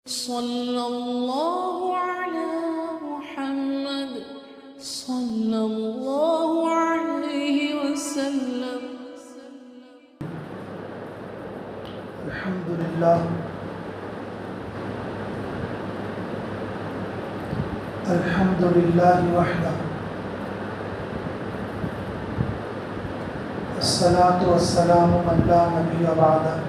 صلى الله على محمد صلى الله عليه وسلم. الحمد لله الحمد لله وحده الصلاة والسلام من لا نبي بعده.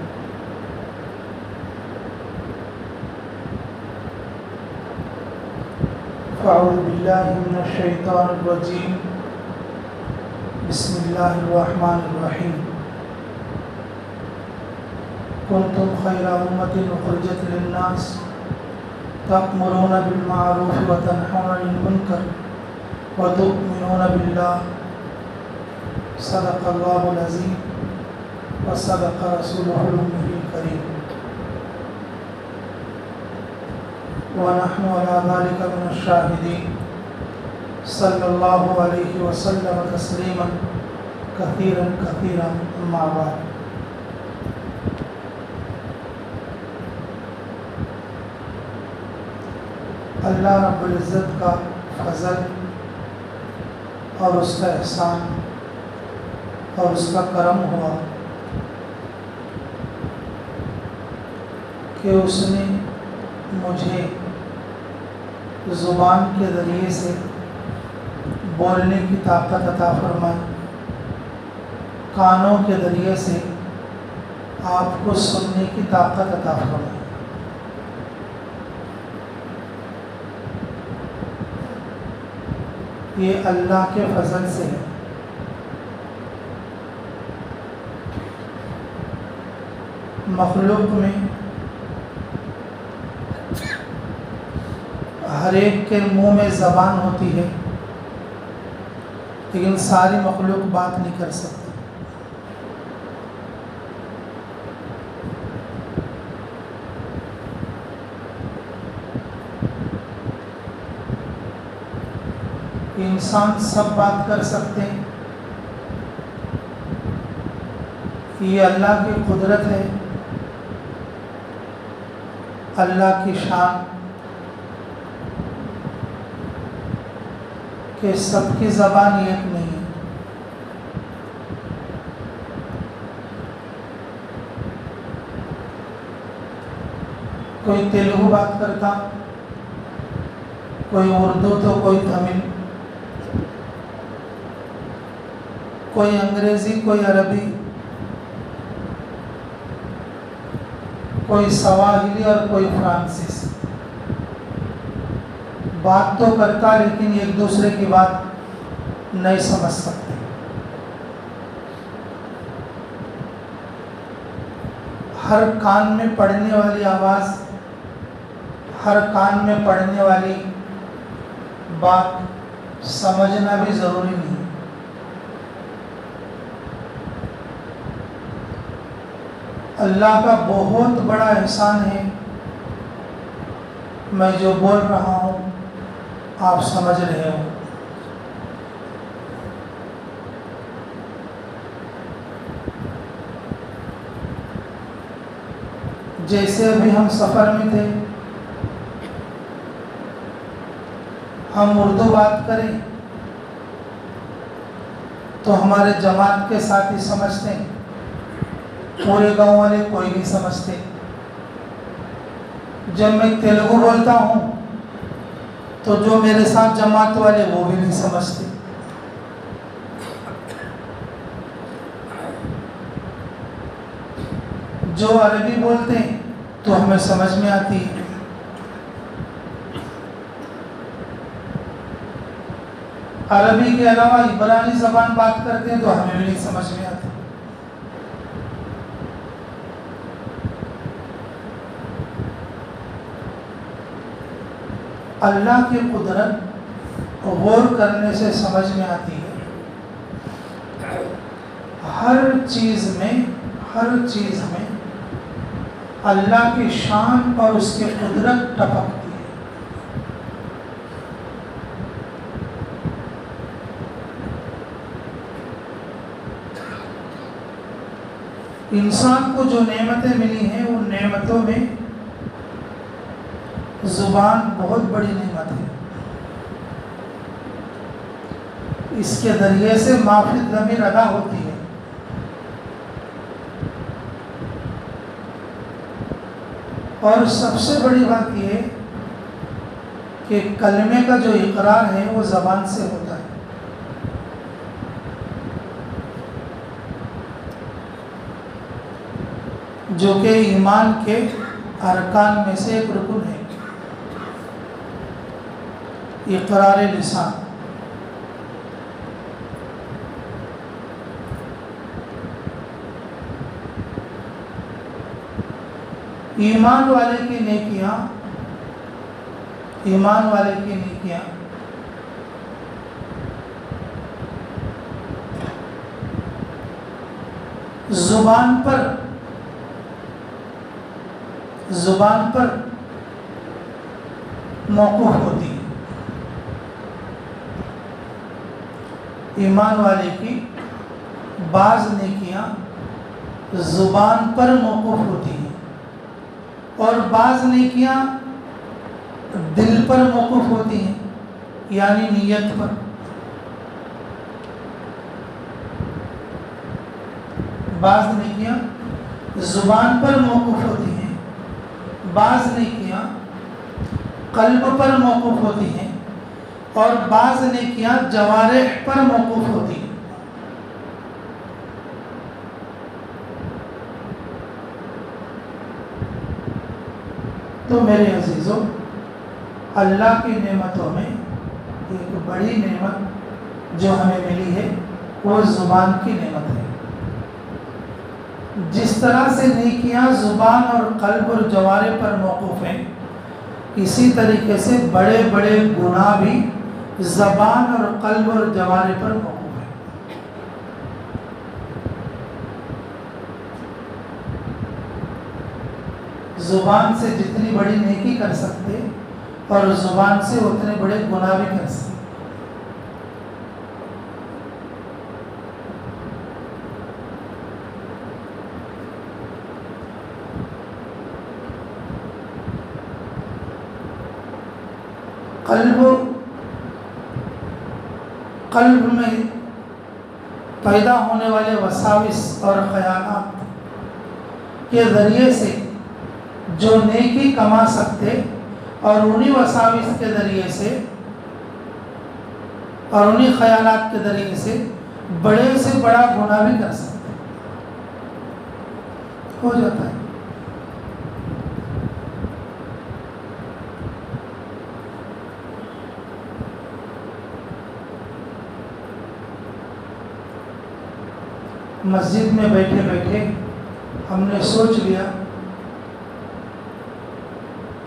أعوذ بالله من الشيطان الرجيم. بسم الله الرحمن الرحيم. كنتم خير أمة أخرجت للناس تأمرون بالمعروف وتنهون عن المنكر وتؤمنون بالله. صدق الله العظيم وصدق رسوله الأمي الكريم. ونحن على ذلك من الشاهدين. صلى الله عليه وسلم تسليما كثيرا كثيرا. أما بعد. اللہ رب العزت کا فضل اور اس کا احسان اور اس کا کرم ہوا کہ اس نے مجھے زبان کے ذریعے سے بولنے کی طاقت عطا فرمائی، کانوں کے ذریعے سے آپ کو سننے کی طاقت عطا فرمائی۔ یہ اللہ کے فضل سے ہے۔ مخلوق میں ہر ایک کے منہ میں زبان ہوتی ہے، لیکن ساری مخلوق بات نہیں کر سکتی۔ انسان سب بات کر سکتے ہیں، یہ اللہ کی قدرت ہے، اللہ کی شان کہ سب کی زبان ایک نہیں ہے۔ کوئی تیلگو بات کرتا، کوئی اردو تو کوئی تمل، کوئی انگریزی، کوئی عربی، کوئی سواحلی اور کوئی فرانسیسی۔ بات تو کرتا لیکن ایک دوسرے کی بات نہیں سمجھ سکتے۔ ہر کان میں پڑنے والی آواز، ہر کان میں پڑنے والی بات سمجھنا بھی ضروری نہیں۔ اللہ کا بہت بڑا احسان ہے، میں جو بول رہا ہوں آپ سمجھ رہے ہو۔ جیسے ابھی ہم سفر میں تھے، ہم اردو بات کریں تو ہمارے جماعت کے ساتھی سمجھتے ہیں، پورے گاؤں والے کوئی نہیں سمجھتے۔ جب میں تیلگو بولتا ہوں تو جو میرے ساتھ جماعت والے وہ بھی نہیں سمجھتے۔ جو عربی بولتے ہیں تو ہمیں سمجھ میں آتی ہے، عربی کے علاوہ عبرانی زبان بات کرتے ہیں تو ہمیں بھی نہیں سمجھ میں آتی۔ اللہ کی قدرت غور کرنے سے سمجھ میں آتی ہے۔ ہر چیز میں اللہ کی شان اور اس کی قدرت ٹپکتی ہے۔ انسان کو جو نعمتیں ملی ہیں ان نعمتوں میں زبان بہت بڑی نعمت ہے. اس کے ذریعے سے معافی ضمیر ادا ہوتی ہے. اور سب سے بڑی بات یہ کہ کلمے کا جو اقرار ہے وہ زبان سے ہوتا ہے. جو کہ ایمان کے ارکان میں سے ایک رکن ہے، اقرار لسان. ایمان والے کی نیکیاں زبان پر موقوف ہوتی ہے. ایمان والے کی بعض نیکیاں زبان پر موقوف ہوتی ہیں اور بعض نیکیاں دل پر موقوف ہوتی ہیں، یعنی نیت پر. بعض نیکیاں زبان پر موقوف ہوتی ہیں، بعض نیکیاں قلب پر موقوف ہوتی ہیں اور بعض نیکیاں جوارح پر موقوف ہوتی ہیں. تو میرے عزیزوں، اللہ کی نعمتوں میں ایک بڑی نعمت جو ہمیں ملی ہے وہ زبان کی نعمت ہے. جس طرح سے نیکیاں زبان اور قلب اور جوارح پر موقوف ہیں، اسی طریقے سے بڑے بڑے گناہ بھی زبان اور قلب اور جوارح پر موقوف ہیں. زبان سے جتنی بڑی نیکی کر سکتے اور زبان سے اتنے بڑے گناہ بھی کر سکتے. قلب میں پیدا ہونے والے وساوس اور خیالات کے ذریعے سے جو نیکی کما سکتے اور انہی وساوس کے ذریعے سے اور انہی خیالات کے ذریعے سے بڑے سے بڑا گناہ بھی کر سکتے ہو جاتا ہے. مسجد میں بیٹھے بیٹھے ہم نے سوچ لیا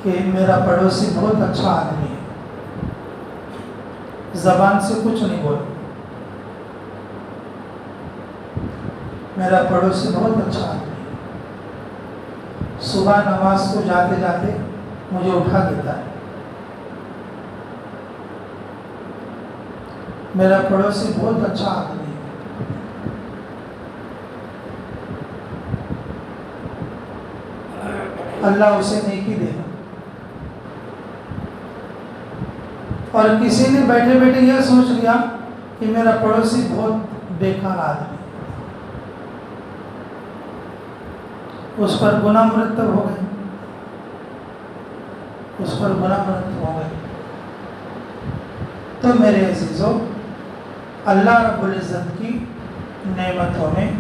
کہ میرا پڑوسی بہت اچھا آدمی ہے، زبان سے کچھ نہیں بولا. میرا پڑوسی بہت اچھا آدمی ہے، صبح نماز کو جاتے جاتے مجھے اٹھا دیتا ہے. میرا پڑوسی بہت اچھا آدمی ہے. اللہ اسے نیکی دے. اور کسی نے بیٹھے بیٹھے یہ سوچ لیا کہ میرا پڑوسی بہت بیکار آدمی، اس پر گناہ مرتب ہو گئے. تو میرے عزیزوں، اللہ رب العزت کی نعمتوں میں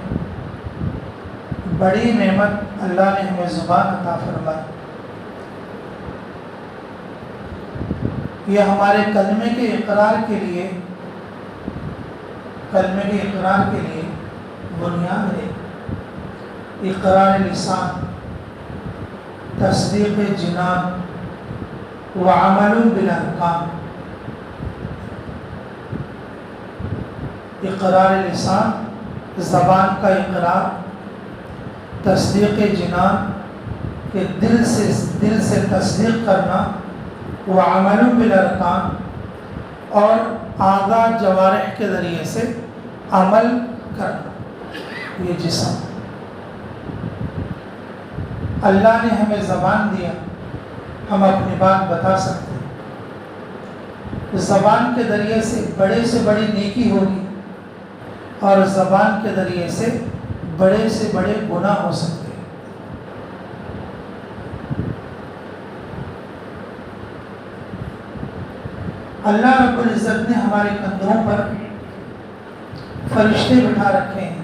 بڑی نعمت اللہ نے ہمیں زبان عطا فرمائی. یہ ہمارے کلمے کے اقرار کے لیے بنیاد ہے. اقرار لسان، تصدیق جنان وعمل بالارکان. اقرار لسان زبان کا اقرار، تصدیق جنان کہ دل سے تصدیق کرنا، وعمل بالارکان اور اعضاء جوارح کے ذریعے سے عمل کرنا. یہ جسم اللہ نے ہمیں زبان دیا ہم اپنی بات بتا سکتے ہیں۔ زبان کے ذریعے سے بڑی نیکی ہوگی اور زبان کے ذریعے سے بڑے گناہ ہو سکتے ہیں۔ اللہ رب العزت نے ہمارے کندھوں پر فرشتے بٹھا رکھے ہیں،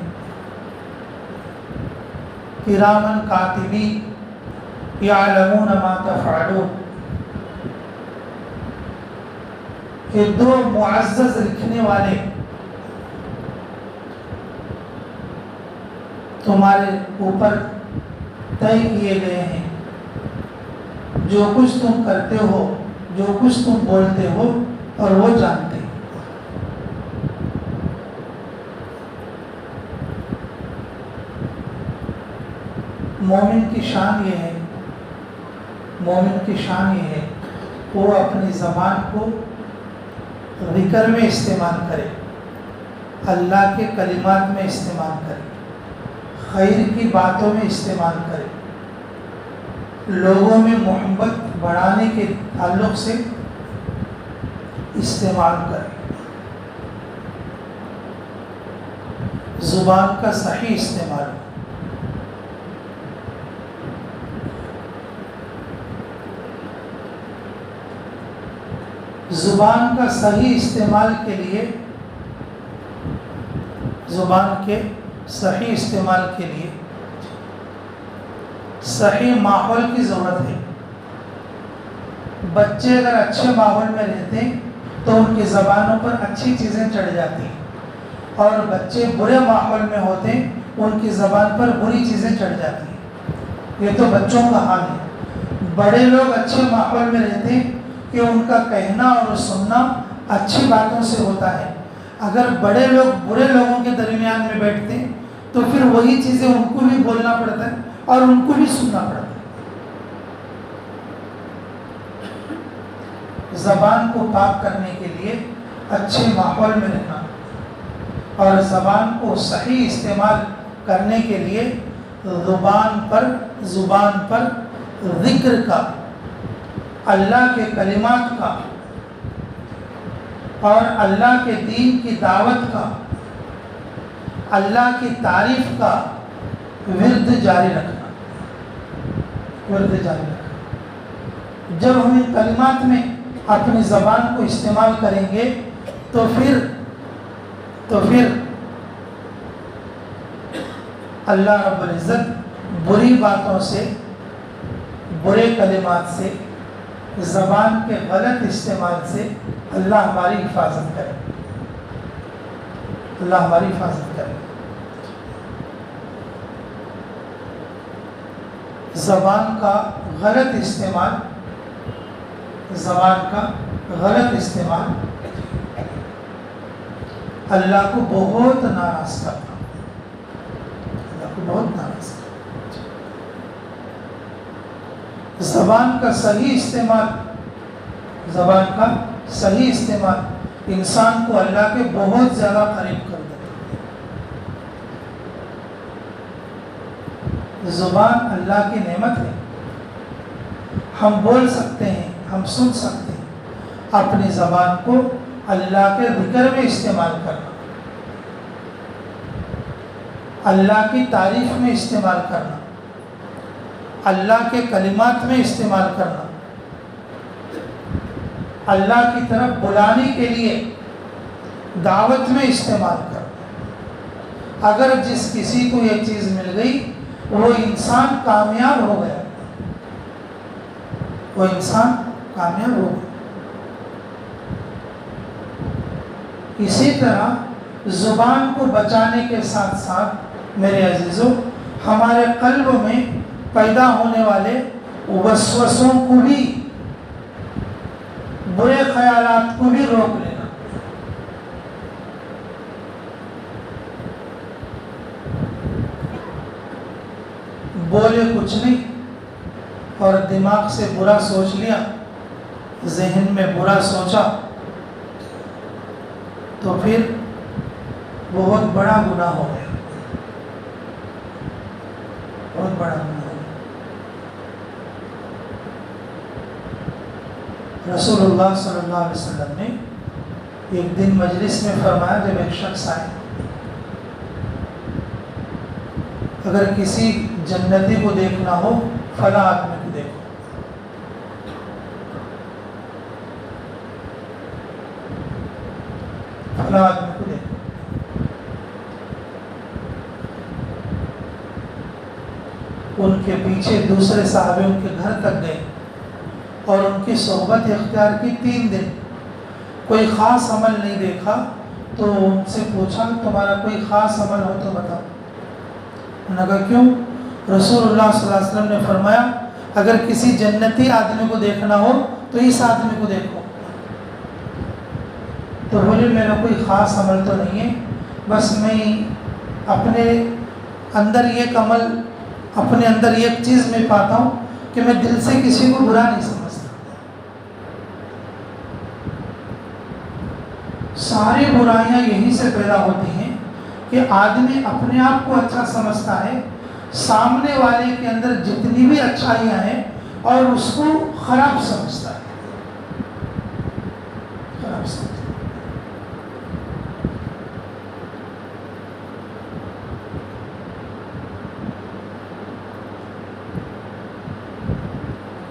کرامن کاتبین یعلمون ما تفعلون، کہ دو معزز لکھنے والے تمہارے اوپر طے کیے گئے ہیں، جو کچھ تم کرتے ہو، جو کچھ تم بولتے ہو، اور وہ جانتے ہیں۔ مومن کی شان یہ ہے وہ اپنی زبان کو ذکر میں استعمال کرے، اللہ کے کلمات میں استعمال کرے، خیر کی باتوں میں استعمال کرے، لوگوں میں محبت بڑھانے کے تعلق سے استعمال کرے۔ زبان کا صحیح استعمال، زبان کا صحیح استعمال کے لیے، زبان کے صحیح استعمال کے لیے صحیح ماحول کی ضرورت ہے۔ بچے اگر اچھے ماحول میں رہتے ہیں تو ان کی زبانوں پر اچھی چیزیں چڑھ جاتی ہیں، اور بچے برے ماحول میں ہوتے ہیں ان کی زبان پر بری چیزیں چڑھ جاتی ہیں۔ یہ تو بچوں کا حال ہے۔ بڑے لوگ اچھے ماحول میں رہتے ہیں کہ ان کا کہنا اور سننا اچھی باتوں سے ہوتا ہے۔ اگر بڑے لوگ برے لوگوں کے درمیان میں بیٹھتے ہیں تو پھر وہی چیزیں ان کو بھی بولنا پڑتا ہے اور ان کو بھی سننا پڑتا ہے۔ زبان کو پاک کرنے کے لیے اچھے ماحول میں رہنا اور زبان کو صحیح استعمال کرنے کے لیے زبان پر ذکر کا، اللہ کے کلمات کا اور اللہ کے دین کی دعوت کا، اللہ کی تعریف کا ورد جاری رکھنا۔ جب ہم ان کلمات میں اپنی زبان کو استعمال کریں گے تو پھر اللہ رب العزت بری باتوں سے، برے کلمات سے، زبان کے غلط استعمال سے اللہ ہماری حفاظت کرے، اللہ ہماری حفاظت کرے۔ زبان کا غلط استعمال اللہ کو بہت ناراض کرتا، زبان کا صحیح استعمال انسان کو اللہ کے بہت زیادہ قریب کر دیتا ہے۔ زبان اللہ کی نعمت ہے، ہم بول سکتے ہیں، ہم سن سکتے ہیں۔ اپنی زبان کو اللہ کے ذکر میں استعمال کرنا، اللہ کی تعریف میں استعمال کرنا، اللہ کے کلمات میں استعمال کرنا، اللہ کی طرف بلانے کے لیے دعوت میں استعمال کرنا۔ اگر جس کسی کو یہ چیز مل گئی وہ انسان کامیاب ہو گیا، اسی طرح زبان کو بچانے کے ساتھ ساتھ میرے عزیزوں، ہمارے قلب میں پیدا ہونے والے وسوسوں کو بھی، برے خیالات کو بھی روک لینا۔ بولے کچھ نہیں اور دماغ سے برا سوچ لیا، ذہن میں برا سوچا تو پھر بہت بڑا گناہ ہو گیا، رسول اللہ صلی اللہ علیہ وسلم نے ایک دن مجلس میں فرمایا، جب ایک شخص آئے، اگر کسی جنتی کو دیکھنا ہو فلاں آدمی کو دیکھو، فلاں آدمی کو دیکھو۔ ان کے پیچھے دوسرے صحابے ان کے گھر تک گئے اور ان کی صحبت اختیار کی 3 دن، کوئی خاص عمل نہیں دیکھا، تو ان سے پوچھا تمہارا کوئی خاص عمل ہو تو بتاؤ۔ انہوں نے کہا کیوں؟ رسول اللہ صلی اللہ علیہ وسلم نے فرمایا اگر کسی جنتی آدمی کو دیکھنا ہو تو اس آدمی کو دیکھو۔ تو بولے میرا کوئی خاص عمل تو نہیں ہے، بس میں اپنے اندر ایک عمل، اپنے اندر ایک چیز میں پاتا ہوں کہ میں دل سے کسی کو برا نہیں سمجھتا۔ ساری برائیاں یہیں سے پیدا ہوتی ہیں کہ آدمی اپنے آپ کو اچھا سمجھتا ہے، سامنے والے کے اندر جتنی بھی اچھائیاں ہیں اور اس کو خراب سمجھتا ہے، خراب سمجھتا ہے۔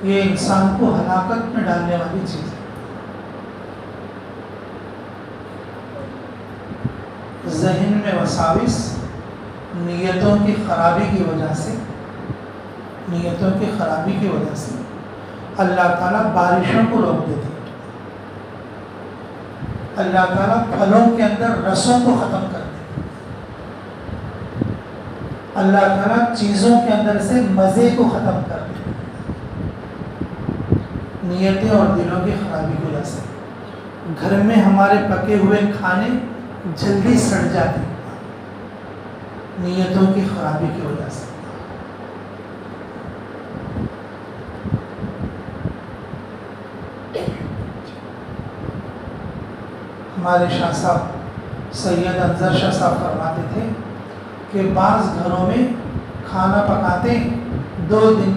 یہ انسان کو ہلاکت میں ڈالنے والی چیز ہے۔ ذہن میں وساوس نیتوں کی خرابی کی وجہ سے، نیتوں کی خرابی کی وجہ سے اللہ تعالیٰ بارشوں کو روک دیتے ہیں، اللہ تعالیٰ پھلوں کے اندر رسوں کو ختم کر دیتے ہیں، اللہ تعالیٰ چیزوں کے اندر سے مزے کو ختم کر دیتے ہیں، نیتیں اور دلوں کی خرابی کی وجہ سے۔ گھر میں ہمارے پکے ہوئے کھانے جلدی سڑ جاتے ہیں، نیتوں کی خرابی کی وجہ سے۔ ہمارے شاہ صاحب سید انظر شاہ صاحب فرماتے تھے کہ بعض گھروں میں کھانا پکاتے 2 دن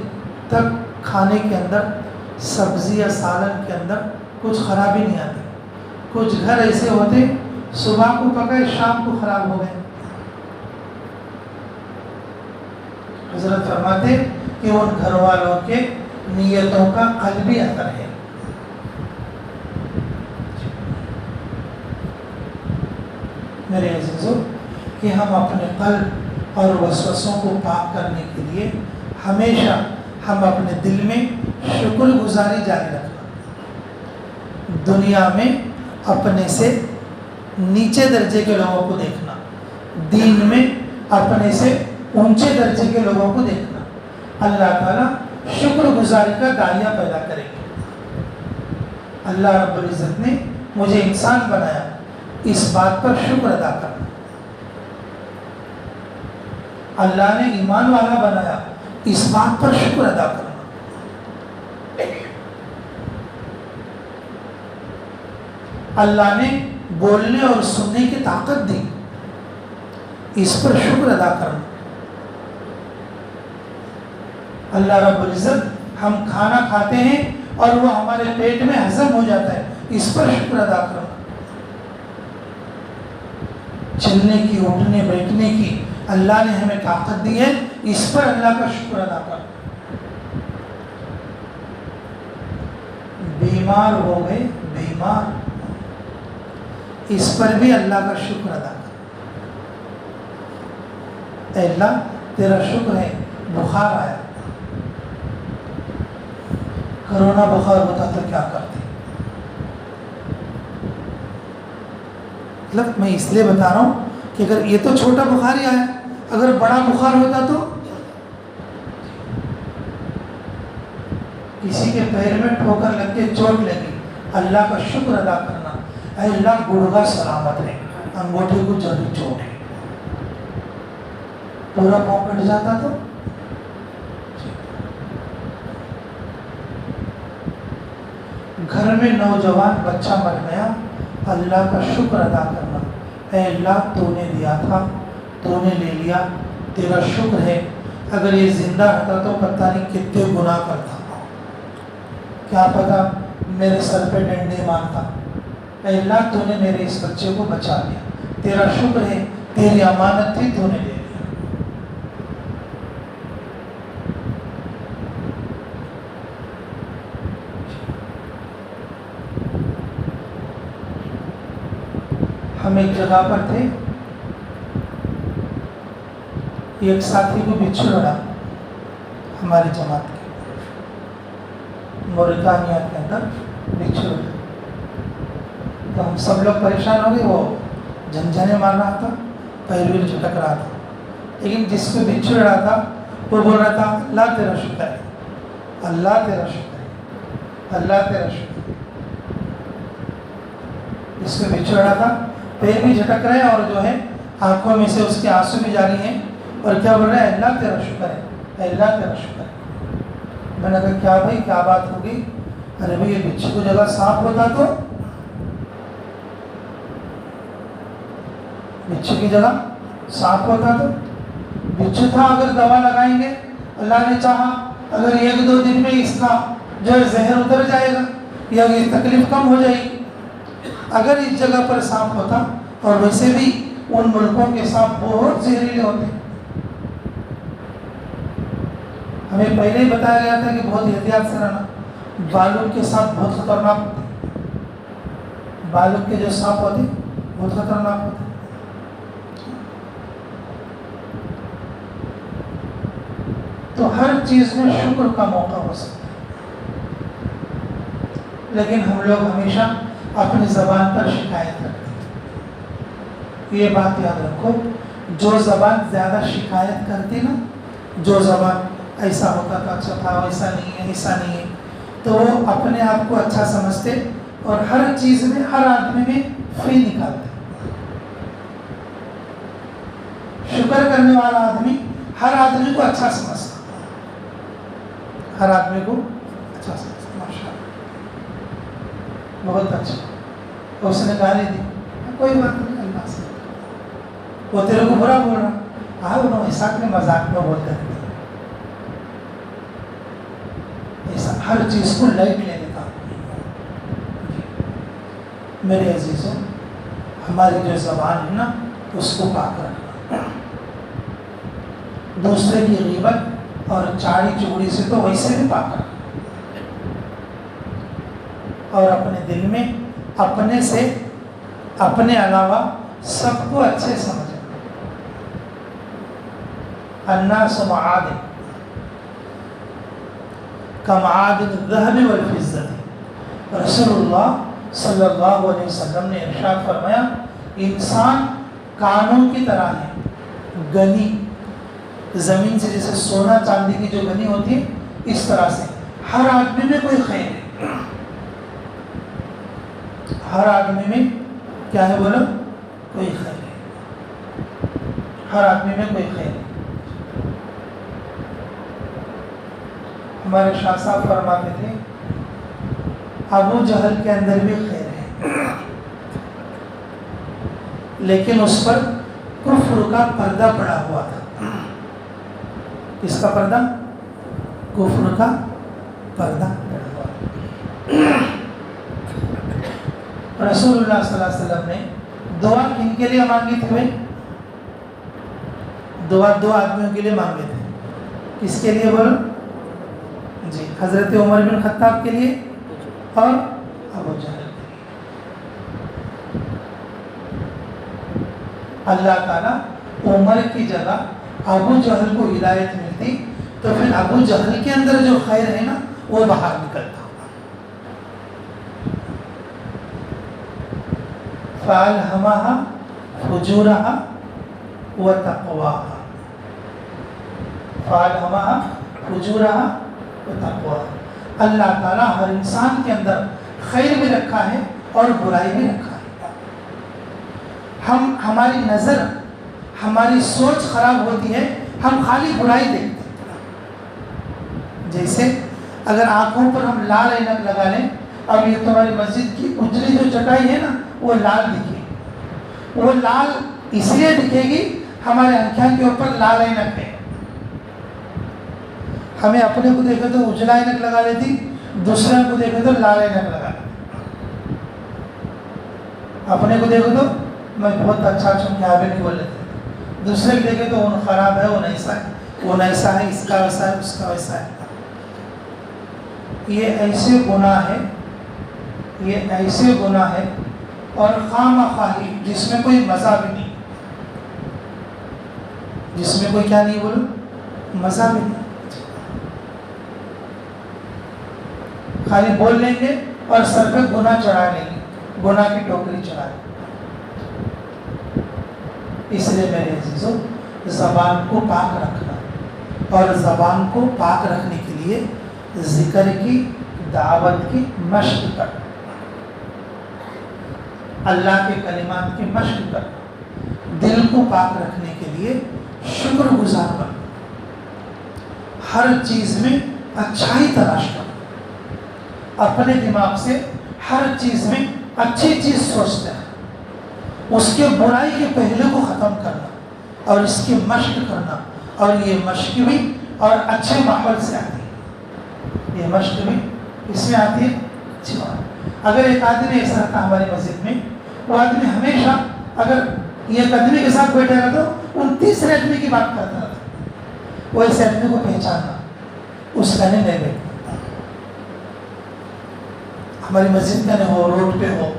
تک کھانے کے اندر، سبزی یا سالن کے اندر کچھ خرابی نہیں آتی۔ کچھ گھر ایسے ہوتے صبح کو پکائے شام کو خراب ہو گئے۔ حضرت فرماتے کہ ان گھر والوں کے نیتوں کا قلبی اثر ہے۔ میرے عزیزو، کہ ہم اپنے قلب اور وسوسوں کو پاک کرنے کے لیے ہمیشہ ہم اپنے دل میں شکر گزاری جاری رکھنا، دنیا میں اپنے سے نیچے درجے کے لوگوں کو دیکھنا، دین میں اپنے سے اونچے درجے کے لوگوں کو دیکھنا، اللہ تعالیٰ شکر گزاری کا داعیہ پیدا کرے گا۔ اللہ رب العزت نے مجھے انسان بنایا، اس بات پر شکر ادا کرنا۔ اللہ نے ایمان والا بنایا، اس بات پر شکر ادا کرنا۔ اللہ نے بولنے اور سننے کی طاقت دی، اس پر شکر ادا کرنا۔ اللہ رب العزت ہم کھانا کھاتے ہیں اور وہ ہمارے پیٹ میں ہضم ہو جاتا ہے، اس پر شکر ادا کرنا۔ چلنے کی، اٹھنے بیٹھنے کی اللہ نے ہمیں طاقت دی ہے، اس پر اللہ کا شکر ادا کرنا۔ بیمار ہو گئے، بیمار، اس پر بھی اللہ کا شکر ادا کرنا۔ اے اللہ تیرا شکر ہے بخار آیا، کرونا بخار ہوتا تو کیا کرتے؟ مطلب میں اس لیے بتا رہا ہوں کہ اگر یہ تو چھوٹا بخار ہی آیا، اگر بڑا بخار ہوتا تو کسی کے پیر میں ٹھوکر لگ کے چوٹ لگی، اللہ کا شکر ادا کرنا، اے اللہ گڑگا سلامت ہے، انگوٹھے کو جلدی چوٹ ہے، پورا پاؤں کٹ جاتا تو گھر میں نوجوان بچہ مر گیا، اللہ کا شکر ادا کرنا، اے اللہ تو نے دیا تھا، تو نے لے لیا، تیرا شکر ہے، اگر یہ زندہ رہتا تو پتہ نہیں کتنے گناہ کرتا، کیا پتا میرے سر پہ ڈنڈے مارتا، اے اللہ تو نے میرے اس بچے کو بچا لیا، تیرا شکر ہے، تیری امانت تھی تو نے لے لیا۔ ہم ایک جگہ پر تھے، ایک ساتھی کو بچھو لڑا ہماری جماعت کے، موریتانیہ کے اندر بچھو لڑا، تو ہم سب لوگ پریشان ہو گئے، وہ جھنجھنے مار رہا تھا، پہلوی جھٹک رہا تھا، لیکن جس کو بچھو لڑا تھا وہ بول رہا تھا اللہ تیرا شکر ہے، اللہ تیرا شکر ہے، اللہ تیرا شکر ہے۔ جس کو بچھو لڑا تھا پیر بھی جھٹک رہے اور جو ہے آنکھوں میں سے اس کے آنسو بھی جاری ہیں، اور کیا بول رہے ہیں اللہ تیرا شکر ہے، اللہ تیرا شکر ہے۔ میں نے کہا کیا بھائی کیا بات ہوگی؟ ارے بھائی یہ بچھو کو جگہ صاف ہوتا تو، بچھو کی جگہ صاف ہوتا تو، بچھو تھا اگر دوا لگائیں گے، اللہ نے چاہا اگر 1-2 دن میں اس کا جو ہے زہر اتر جائے گا یا یہ تکلیف کم ہو جائے گی، اگر اس جگہ پر سانپ ہوتا، اور ویسے بھی ان ملکوں کے سانپ بہت زہریلے ہوتے ہیں، ہمیں پہلے ہی بتایا گیا تھا کہ بہت احتیاط سے رہنا، بالوں کے سانپ بہت خطرناک ہوتے ہیں، بالوں کے جو سانپ ہوتے ہیں بہت خطرناک ہوتے ہیں۔ تو ہر چیز میں شکر کا موقع ہو سکتا ہے، لیکن ہم لوگ ہمیشہ اپنی زبان پر شکایت کرتے ہیں۔ یہ بات یاد رکھو، جو زبان زیادہ شکایت کرتی نا، جو زبان ایسا ہوتا تو اچھا تھا، ویسا نہیں ہے، ایسا نہیں ہے، تو وہ اپنے آپ کو اچھا سمجھتے اور ہر چیز میں، ہر آدمی میں فری نکالتے۔ شکر کرنے والا آدمی ہر آدمی کو اچھا سمجھتا، ہر آدمی کو اچھا سمجھتا، ماشاء اللہ بہت اچھا۔ اس نے گالی دی، کوئی بات نہیں، اللہ سے، وہ تیرے کو برا بول رہا، انہوں ایسا کے مذاق میں بولتے ہیں، ایسا ہر چیز کو لائٹ لے لیتا۔ میرے عزیزوں، ہماری جو زبان ہے نا اس کو پاک رکھنا، دوسرے کی غیبت اور چاڑی چگڑی سے تو ویسے بھی پاک رکھنا، اور اپنے دل میں اپنے سے، اپنے علاوہ سب کو اچھے سمجھنا۔ الناس معادن کمعادن الذهب والفضة، رسول اللہ صلی اللہ علیہ وسلم نے ارشاد فرمایا انسان کانوں کی طرح ہے، گنی، زمین سے جیسے سونا چاندی کی جو گنی ہوتی ہے اس طرح سے ہر آدمی میں کوئی خیر ہے، ہر آدمی میں کیا ہے بولو، کوئی خیر ہے، ہر آدمی میں کوئی خیر ہے۔ ہمارے شاہ صاحب فرماتے تھے ابو جہل کے اندر بھی خیر ہے، لیکن اس پر کفر کا پردہ پڑا ہوا تھا۔ کس کا پردہ؟ کفر کا پردہ پڑا ہوا۔ رسول اللہ صلی اللہ علیہ وسلم نے دعا کن کے لیے مانگی تھی؟ دعا 2 آدمیوں کے لیے مانگے تھے، کس کے لیے بولو؟ جی، حضرت عمر بن خطاب کے لیے اور ابو جہل کے لیے۔ اللہ تعالیٰ عمر کی جگہ ابو جہل کو ہدایت ملتی تو پھر ابو جہل کے اندر جو خیر ہے نا وہ باہر نکلتا۔ فَأَلْهَمَهَا فُجُورَهَا وَتَقْوَاهَا، فَأَلْهَمَهَا فُجُورَهَا وَتَقْوَاهَا، اللہ تعالیٰ ہر انسان کے اندر خیر بھی رکھا ہے اور برائی بھی رکھا ہے۔ ہماری نظر، ہماری سوچ خراب ہوتی ہے، ہم خالی برائی دیکھتے ہیں۔ جیسے اگر آنکھوں پر ہم لال اینک لگا لیں، اب یہ تمہاری مسجد کی اجلی جو چٹائی ہے نا وہ لال دکھے، وہ لال اس لیے دکھے گی ہمارے آنکھوں کے اوپر لال اینک ہے، ہمیں اپنے کو دیکھے تو اجلا اینک لگا لیتی دوسرے کو دیکھے تو لالے نہ لگا، اپنے کو دیکھو تو میں بہت اچھا کیا بھی نہیں بول لیتے، دوسرے کو دیکھے تو وہ خراب ہے، وہ ایسا ہے، وہ ایسا ہے، اس کا ویسا ہے، اس کا ویسا ہے۔ یہ ایسے گناہ ہے، یہ ایسے گناہ ہے اور خواہی جس میں کوئی مزہ بھی نہیں، جس میں کوئی کیا نہیں بولو، مزہ بھی نہیں، خالی بول لیں گے اور سر پہ گناہ چڑھا لیں گے، گناہ کی ٹوکری چڑھا لیں گے۔ اس لیے میرے عزیزو، زبان کو پاک رکھنا اور زبان کو پاک رکھنے کے لیے ذکر کی، دعوت کی مشق کرنا، اللہ کے کلمات کی مشق کرنا، دل کو پاک رکھنے کے لیے شکر گزار بننا، ہر چیز میں اچھائی تلاش کرنا، اپنے دماغ سے ہر چیز میں اچھی چیز سوچتے ہیں، اس کے برائی کے پہلے کو ختم کرنا اور اس کی مشق کرنا، اور یہ مشق بھی اور اچھے ماحول سے آتی ہے، یہ مشق بھی اس میں آتی ہے اچھی بات۔ اگر ایک آدمی ایسا رہتا ہماری مسجد میں، وہ آدمی ہمیشہ اگر یہ آدمی کے ساتھ بیٹھے گا تو ان تیسرے آدمی کی بات کرتا رہتا، وہ اس آدمی کو پہچاننا، اس کا نہیں بیٹھنا۔ ہماری مسجد کا نہیں ہو، روڈ پہ ہو،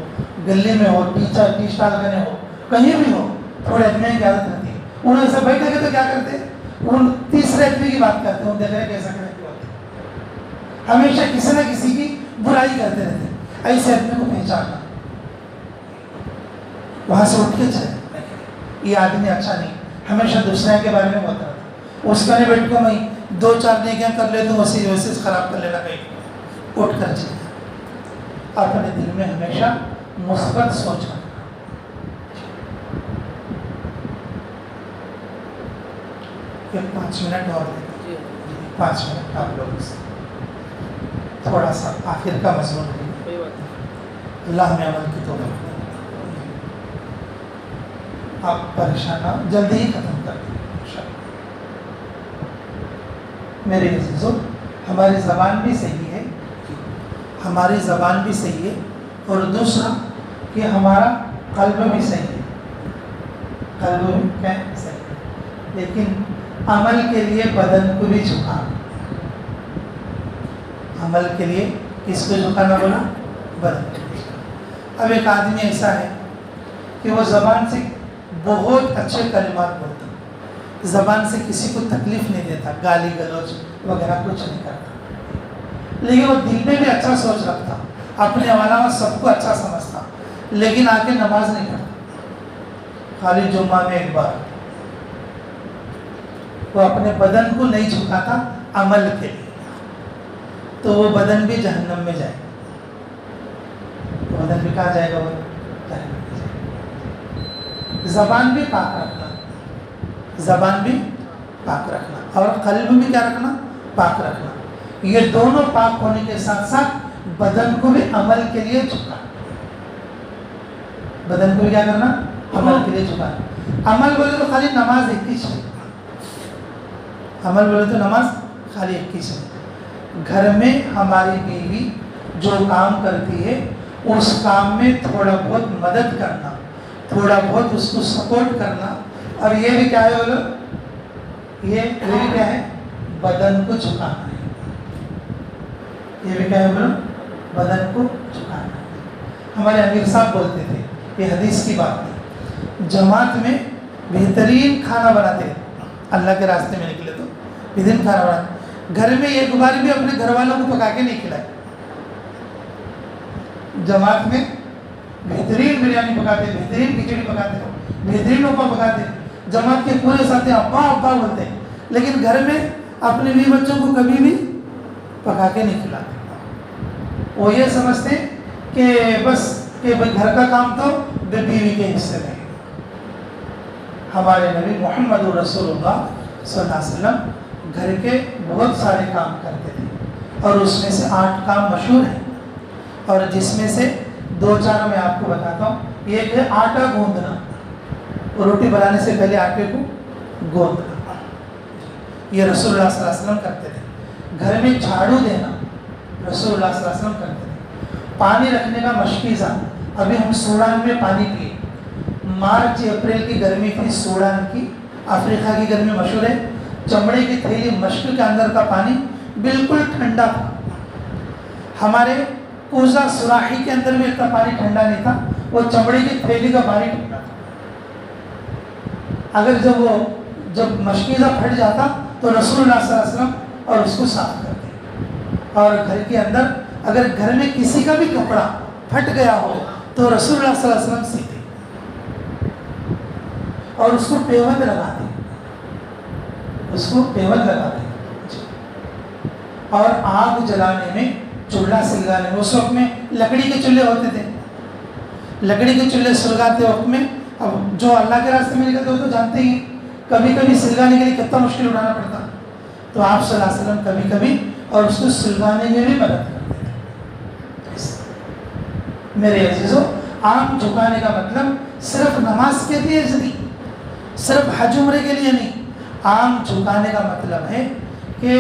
گلی میں ہو، ٹی اسٹال کا نہیں ہو، کہیں بھی ہو، تھوڑے آدمی کی عادت رہتی ہے، انہوں ایسا بیٹھے گے تو کیا کرتے ہیں، ان تیسرے آدمی کی بات کرتے ہیں، ان دیکھ رہے کیسا کرنے کی بات ہے، ہمیشہ کسی نہ کسی کی برائی کرتے رہتے ہیں، ایسے آدمی کو پہچاننا، وہاں سے اٹھ کے چلے، یہ آدمی اچھا نہیں، ہمیشہ دوسرے کے بارے میں بتا رہتا، اس کا نہیں بیٹھ کو میں دو چار نیکیاں کر لے تو ویسے خراب کر لینا، کہیں اٹھ کر چلے، اپنے دل میں ہمیشہ مثبت سوچ رکھنا۔ ایک 5 منٹ اور دیتے ہیں، 5 منٹ آپ لوگ سے تھوڑا سا آخر کا مضمون ہے، اللہ ہمیں عمل کی توفیق دے۔ آپ پریشان نہ، جلدی ہی ختم کر دیں انشاءاللہ۔ میرے عزیزو، ہماری زبان بھی صحیح ہے، ہماری زبان بھی صحیح ہے، اور دوسرا کہ ہمارا قلب بھی صحیح ہے، قلب بھی کیا صحیح ہے، لیکن عمل کے لیے بدن کو بھی جھکانا، عمل کے لیے کس کو جھکانا بولا، بدن کو جھکانا۔ اب ایک آدمی ایسا ہے کہ وہ زبان سے بہت اچھے کلمات بولتا، زبان سے کسی کو تکلیف نہیں دیتا، گالی گلوچ وغیرہ کچھ نہیں کرتا، لیکن وہ دل میں بھی اچھا سوچ رکھتا، اپنے علاوہ سب کو اچھا سمجھتا، لیکن آ کے نماز نہیں پڑھتا، خالی جمعہ میں ایک بار، وہ اپنے بدن کو نہیں جھکاتا عمل کے لیے، تو وہ بدن بھی جہنم میں جائے گا، بدن بھی کہاں جائے گا، وہ جہنم میں جائے گا۔ زبان بھی پاک رکھنا، زبان بھی پاک رکھنا، اور قلب بھی کیا رکھنا، پاک رکھنا، یہ دونوں پاک ہونے کے ساتھ ساتھ بدن کو بھی عمل کے لیے جھکانا، بدن کو بھی کیا کرنا، عمل کے لیے جھکانا۔ عمل بولے تو خالی نماز ایک ہی چیز، عمل بولے تو نماز خالی ایک ہی چیز۔ گھر میں ہماری بیوی جو کام کرتی ہے اس کام میں تھوڑا بہت مدد کرنا، تھوڑا بہت اس کو سپورٹ کرنا، اور یہ بھی کیا ہے بولو، یہ بھی کیا ہے، بدن کو جھکانا ہے، یہ بھی کیا ہے بولو، بدن کو جھکانا ہے۔ ہمارے امیر صاحب بولتے تھے، یہ حدیث کی بات ہے، جماعت میں بہترین کھانا بناتے ہیں، اللہ کے راستے میں نکلے تو بہترین کھانا بناتے، گھر میں ایک بار بھی اپنے گھر والوں کو پکا کے نہیں کھلائے، جماعت میں بہترین بریانی پکاتے، بہترین کھچڑی پکاتے، بہترین اوپا پکاتے، جماعت کے پورے ساتھی ابا ابا بولتے ہیں، لیکن گھر میں اپنے بیوی بچوں کو کبھی بھی پکا کے نہیں کھلاتے، وہ یہ سمجھتے کہ بس کہ گھر کا کام تو بیوی کے حصے میں۔ ہمارے نبی محمد رسول اللہ صلی اللہ علیہ وسلم گھر کے بہت سارے کام کرتے تھے، اور اس میں سے 8 کام مشہور ہیں، اور جس میں سے 2-4 میں آپ کو بتاتا ہوں۔ ایک ہے آٹا گوندنا، روٹی بنانے سے پہلے آٹے کو گوندنا، یہ رسول اللہ صلی اللہ علیہ وسلم کرتے تھے۔ گھر میں جھاڑو دینا، رسول اللہ صلی اللہ علیہ وسلم کرتے تھے. پانی رکھنے کا مشکیزہ. ابھی ہم سوڈان میں پانی پیے. مارچ اپریل کی گرمی تھی سوڈان کی, افریقہ کی گرمی مشہور ہے. چمڑے کی تھیلی مشق کے اندر کا پانی بالکل ٹھنڈا تھا. ہمارے کوزہ سراحی کے اندر بھی اتنا پانی ٹھنڈا نہیں تھا, وہ چمڑے کی تھیلی کا پانی ٹھنڈا تھا. اگر جب مشکیزہ پھٹ جاتا تو رسول اللہ صلی اللہ علیہ وسلم اور اس کو صاف کرتے. اور گھر کے اندر اگر گھر میں کسی کا بھی کپڑا پھٹ گیا ہو تو رسول اللہ صلی اللہ علیہ وسلم سیتے اور اس کو پیوند لگاتے, اس کو پیوند لگاتے. اور آگ جلانے میں, چولہا سلگانے میں, اس وقت میں لکڑی کے چولہے ہوتے تھے. لکڑی کے چولہے سلگاتے وقت میں, اب جو اللہ کے راستے میں نکلتے ہو تو جانتے ہی, کبھی کبھی سلگانے کے لیے کتنا مشکل اٹھانا پڑتا. تو آپ صلی اللہ علیہ وسلم کبھی کبھی اور اس کو سلگانے میں بھی مدد کرتے تھے. میرے عزیزو, آنکھ جھکانے کا مطلب صرف نماز کے لیے نہیں, صرف حج عمرے کے لیے نہیں. آنکھ جھکانے کا مطلب ہے کہ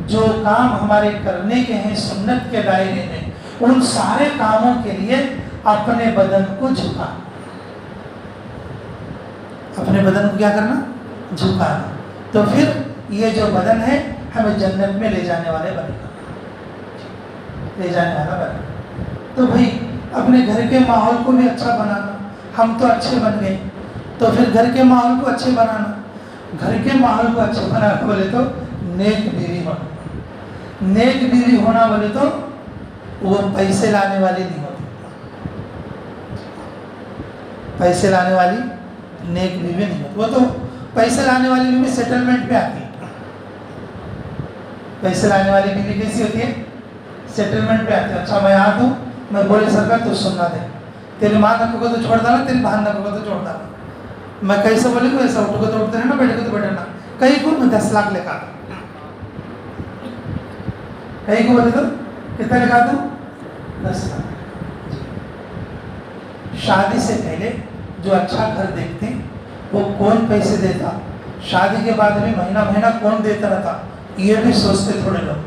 جو کام ہمارے کرنے کے ہیں سنت کے دائرے میں, ان سارے کاموں کے لیے اپنے بدن کو جھکانا. اپنے بدن کو کیا کرنا؟ جھکانا. تو پھر یہ جو بدن ہے ہمیں جنت میں لے جانے والے بنے گا, لے جانے والا بنے گا. تو بھائی اپنے گھر کے ماحول کو بھی اچھا بنانا. ہم تو اچھے بن گئے, تو پھر گھر کے ماحول کو اچھے بنانا. گھر کے ماحول کو اچھے بنانا بولے تو نیک بیوی بنو. نیک بیوی ہونا بولے تو وہ پیسے لانے والی نہیں ہوتی. پیسے لانے والی نیک بیوی نہیں ہوتی. وہ تو پیسے لانے والی بیوی سیٹلمنٹ پہ آتی ہے. پیسے لانے والی بیوی کیسی ہوتی ہے؟ سیٹلمنٹ پہ آتی ہے. اچھا میں آ دوں, میں بولے سرکار تو سننا دے, تیری ماں نکو کو تو چھوڑ دینا, تیری بہن نکو کو تو چھوڑ دینا. میں کیسے بولے تو ایسا, اٹھو کو تو اٹھتے رہنا, بیٹھے کو تو بیٹھے رہنا. کہیں کو میں 10 لاکھ لے کر آتا, کہیں کو بولے تو کتنا لے کر آتا ہوں؟ 10 لاکھ. شادی سے پہلے جو اچھا گھر دیکھتے ہیں وہ کون پیسے دیتا, شادی کے بعد بھی مہینہ مہینہ کون دیتا رہتا, یہ بھی سوچتے تھوڑے لوگ.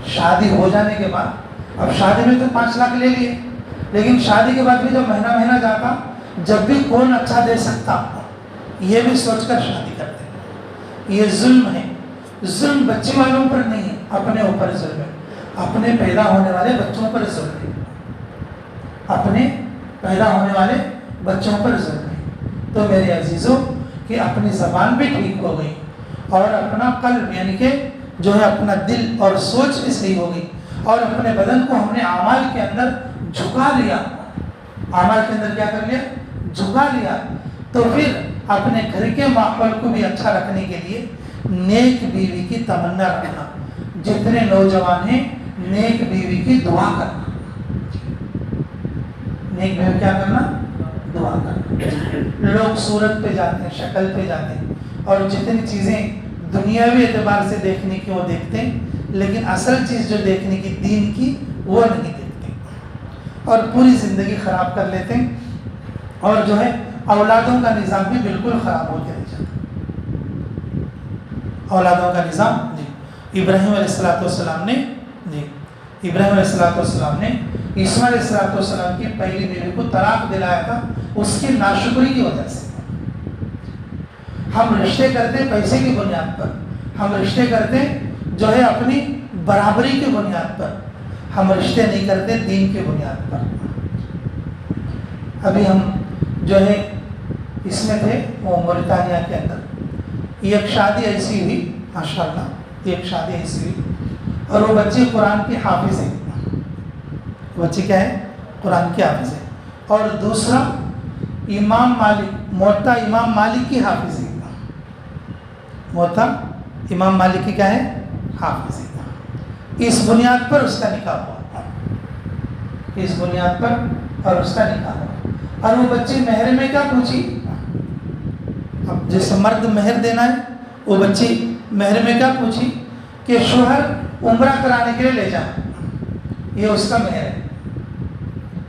شادی ہو جانے کے بعد, اب شادی میں تو 5 لاکھ لے لیے, لیکن شادی کے بعد بھی جب مہینہ مہینہ جاتا, جب بھی کون اچھا دے سکتا, یہ بھی سوچ کر شادی کرتے ہیں. یہ ظلم ہے. ظلم بچے والوں پر نہیں ہے, اپنے اوپر ظلم ہے. اپنے پیدا ہونے والے بچوں پر ظلم ہے. اپنے پیدا ہونے والے بچوں پر ظلم ہے. تو میرے عزیزوں کہ اپنی زبان بھی ٹھیک ہو گئی اور اپنا قلب یعنی کہ جو ہے اپنا دل اور سوچ بھی صحیح ہو گئی, اور اپنے بدن کو ہم نے اعمال کے اندر جھکا لیا. اعمال کے اندر کیا کر لیا؟ جھکا لیا. تو پھر اپنے گھر کے ماحول کو بھی اچھا رکھنے کے لیے نیک بیوی کی تمنا رکھنا. جتنے نوجوان ہیں نیک بیوی کی دعا کرنا. نیک بیوی کیا کرنا؟ دعا کرنا. لوگ صورت پہ جاتے ہیں, شکل پہ جاتے ہیں, اور جتنی چیزیں دنیاوی اعتبار سے دیکھنے کی وہ دیکھتے ہیں, لیکن اصل چیز جو دیکھنے کی دین کی وہ نہیں دیکھتے, اور پوری زندگی خراب کر لیتے ہیں, اور جو ہے اولادوں کا نظام بھی بالکل خراب ہو کے رہ جاتا. اولادوں کا نظام, جی ابراہیم علیہ السلام نے, جی ابراہیم علیہ السلام نے اسماعیل علیہ السلام کی پہلی بیوی کو طلاق دلایا تھا اس کی ناشکری کی وجہ سے. ہم رشتے کرتے پیسے کی بنیاد پر, ہم رشتے کرتے جو ہے اپنی برابری کی بنیاد پر, ہم رشتے نہیں کرتے دین کی بنیاد پر. ابھی ہم جو ہے اس میں تھے وہ موریتانیہ کے اندر, ایک شادی ایسی ہوئی ماشاءاللہ, ایک شادی ایسی ہوئی اور وہ بچی قرآن کی حافظ ہے. بچی کیا ہے؟ قرآن کی حافظ ہے. اور دوسرا امام مالک, موتا امام مالک کی حافظ ہے. موتا امام مالک کی کیا ہے؟ حافظ ہے. اس بنیاد پر اس کا نکاح ہوا, اس بنیاد پر اور اس کا نکاح ہوا. اور وہ بچی مہر میں کیا پوچھی, اب جیسے مرد مہر دینا ہے, وہ بچی مہر میں کیا پوچھی کہ شوہر عمرہ کرانے کے لیے لے جانا, یہ اس کا مہر ہے.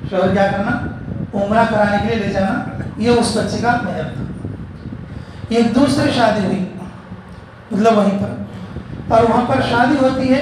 شوہر کیا کرنا؟ عمرہ کرانے کے لیے لے جانا, یہ اس بچے کا مہر تھا. ایک دوسری شادی ہوئی مطلب وہیں پر, اور وہاں پر شادی ہوتی ہے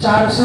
400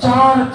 4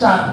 4